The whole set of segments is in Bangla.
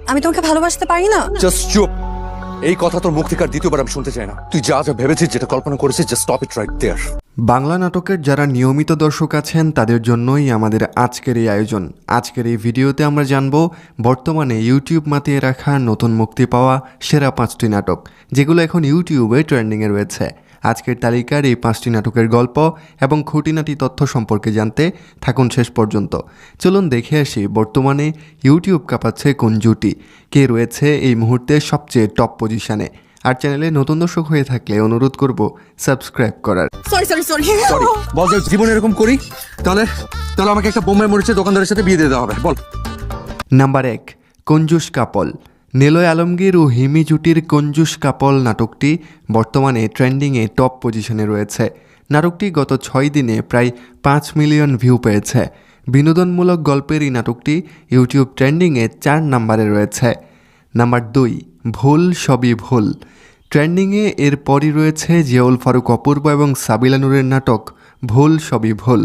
আমি তোমাকে ভালোবাসতে পারি না? জাস্ট চুপ। এই কথা তোর মুখ থেকে আর দ্বিতীয়বার আমি শুনতে চাই না। তুই যা যা ভেবেছিস, যেটা কল্পনা করেছিস, জাস্ট স্টপ ইট রাইট দেয়ার। বাংলা নাটকের যারা নিয়মিত দর্শক আছেন তাদের জন্যই আমাদের আজকের এই আয়োজন। আজকের এই ভিডিওতে আমরা জানব বর্তমানে ইউটিউব মাতিয়ে রাখা নতুন মুক্তি পাওয়া সেরা 5টি নাটক, যেগুলো এখন ইউটিউবে ট্রেন্ডিংয়ে রয়েছে। আজকের তালিকার এই 5টি নাটকের গল্প এবং খুঁটিনাটি তথ্য সম্পর্কে জানতে থাকুন শেষ পর্যন্ত। চলুন দেখে আসি বর্তমানে ইউটিউব কাঁপাচ্ছে কোন জুটি, কে রয়েছে এই মুহূর্তে সবচেয়ে টপ পজিশনে। আর চ্যানেলে নতুন দর্শক হয়ে থাকলে অনুরোধ করব সাবস্ক্রাইব করার। সরি বল, যে জীবনে এরকম করি তাহলে তাহলে আমাকে একটা বোম্বাই মরিচের দোকানদারের সাথে বিয়ে দিয়ে দেওয়া হবে। বল। নাম্বার 1, কঞ্জুস কাপল। নিলয় আলমগীর ও হিমি জুটির কঞ্জুস কাপল নাটকটি বর্তমানে ট্রেন্ডিংয়ে টপ পজিশনে রয়েছে। নাটকটি গত 6 দিনে প্রায় 5 মিলিয়ন ভিউ পেয়েছে। বিনোদনমূলক গল্পের এই নাটকটি ইউটিউব ট্রেন্ডিংয়ে 4 নম্বরে রয়েছে। নাম্বার 2, ভুল সবই ভুল। ট্রেন্ডিংয়ে এরপরই রয়েছে জিয়াউল ফারুক অপূর্ব এবং সাবিলা নূরের নাটক ভুল সবই ভুল।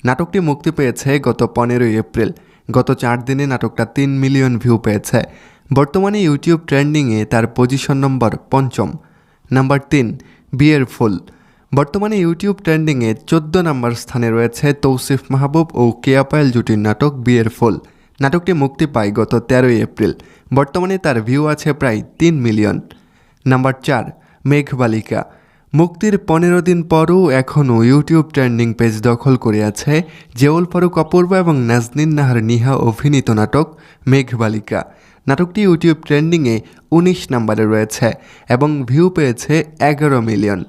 নাটকটি মুক্তি পেয়েছে গত 15 এপ্রিল। গত 4 দিনে নাটকটা 3 মিলিয়ন ভিউ পেয়েছে। বর্তমানে ইউটিউব ট্রেন্ডিংয়ে তার পজিশন নম্বর 5। নাম্বার 3, বিয়ের ফুল। বর্তমানে ইউটিউব ট্রেন্ডিংয়ে 14 নম্বর স্থানে রয়েছে তৌসিফ মাহবুব ও কেয়া পায়েল জুটির নাটক বিয়ের ফুল। নাটকটি মুক্তি পায় গত 13 এপ্রিল। বর্তমানে তার ভিউ আছে প্রায় 3 মিলিয়ন। নাম্বার 4, মেঘবালিকা। মুক্তির 15 দিন পরও এখনও ইউটিউব ট্রেন্ডিং পেজ দখল করে আছে জিয়াউল ফারুক অপূর্ব এবং নাজনীন নাহার নিহা অভিনীত নাটক মেঘবালিকা। নাটকটি ইউটিউব ট্রেন্ডিংয়ে 19 নম্বরে রয়েছে এবং ভিউ পেয়েছে 11 মিলিয়ন।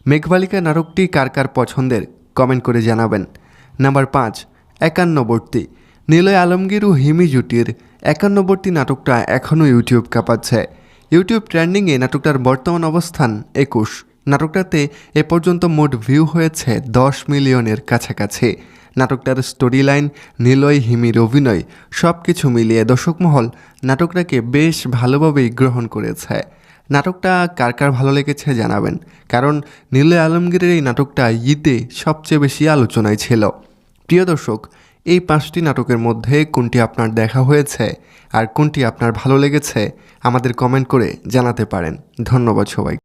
মেঘবালিকা নাটকটি কার কার পছন্দের কমেন্ট করে জানাবেন। নাম্বার 5, একান্নবর্তী। নিলয় আলমগীর ও হিমি জুটির একান্নবর্তী নাটকটা এখনও ইউটিউব কাঁপাচ্ছে। ইউটিউব ট্রেন্ডিংয়ে নাটকটার বর্তমান অবস্থান 21। নাটকটাতে এ পর্যন্ত মোট ভিউ হয়েছে 10 মিলিয়নের কাছাকাছি। নাটকটার স্টোরি লাইন, নিলয় হিমির অভিনয় সব কিছু মিলিয়ে দর্শক মহল নাটকটাকে বেশ ভালোভাবেই গ্রহণ করেছে। নাটকটা কার কার ভালো লেগেছে জানাবেন, কারণ নিলয় আলমগীরের এই নাটকটা ঈদে সবচেয়ে বেশি আলোচনায় ছিল। প্রিয় দর্শক, এই 5টি নাটকের মধ্যে কোনটি আপনার দেখা হয়েছে আর কোনটি আপনার ভালো লেগেছে আমাদের কমেন্ট করে জানাতে পারেন। ধন্যবাদ সবাই।